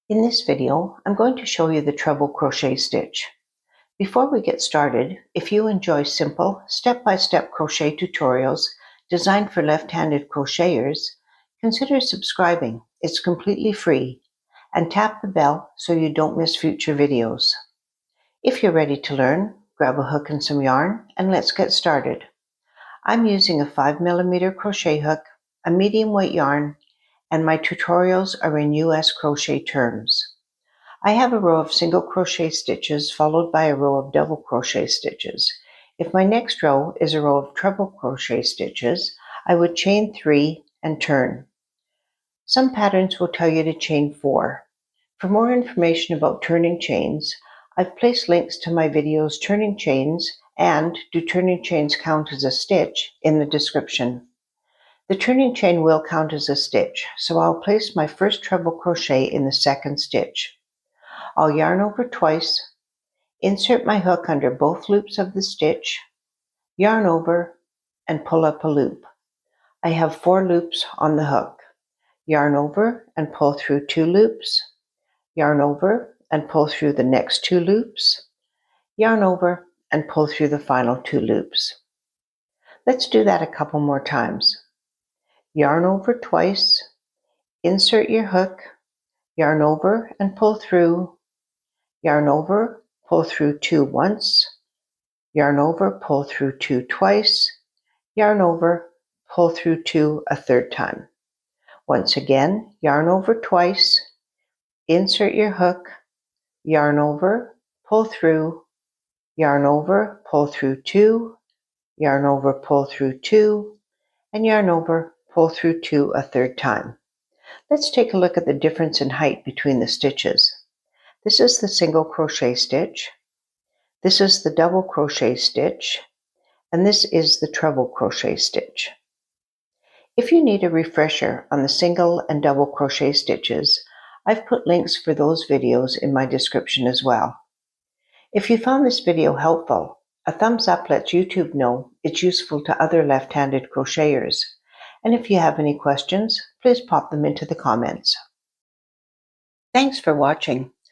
In this video, I'm going to show you the treble crochet stitch. Before we get started, if you enjoy simple, step-by-step crochet tutorials designed for left-handed crocheters, consider subscribing. It's completely free, and tap the bell so you don't miss future videos. If you're ready to learn, grab a hook and some yarn, and let's get started. I'm using a 5mm crochet hook, a medium weight yarn, and my tutorials are in US crochet terms. I have a row of single crochet stitches followed by a row of double crochet stitches. If my next row is a row of treble crochet stitches, I would chain 3 and turn. Some patterns will tell you to chain 4. For more information about turning chains, I've placed links to my videos Turning Chains and Do Turning Chains Count as a Stitch in the description. The turning chain will count as a stitch, so I'll place my first treble crochet in the second stitch. I'll yarn over twice, insert my hook under both loops of the stitch, yarn over, and pull up a loop. I have 4 loops on the hook. Yarn over and pull through 2 loops, yarn over and pull through the next 2 loops, yarn over and pull through the final 2 loops. Let's do that a couple more times. Yarn over twice, insert your hook, yarn over and pull through, yarn over, pull through 2 once, yarn over, pull through 2 twice, yarn over, pull through 2 a third time. Once again, yarn over twice, insert your hook, yarn over, pull through, yarn over, pull through 2, yarn over, pull through 2, and yarn over, pull through 2 a third time. Let's take a look at the difference in height between the stitches. This is the single crochet stitch, this is the double crochet stitch, and this is the treble crochet stitch. If you need a refresher on the single and double crochet stitches, I've put links for those videos in my description as well. If you found this video helpful, a thumbs up lets YouTube know it's useful to other left-handed crocheters. And if you have any questions, please pop them into the comments. Thanks for watching.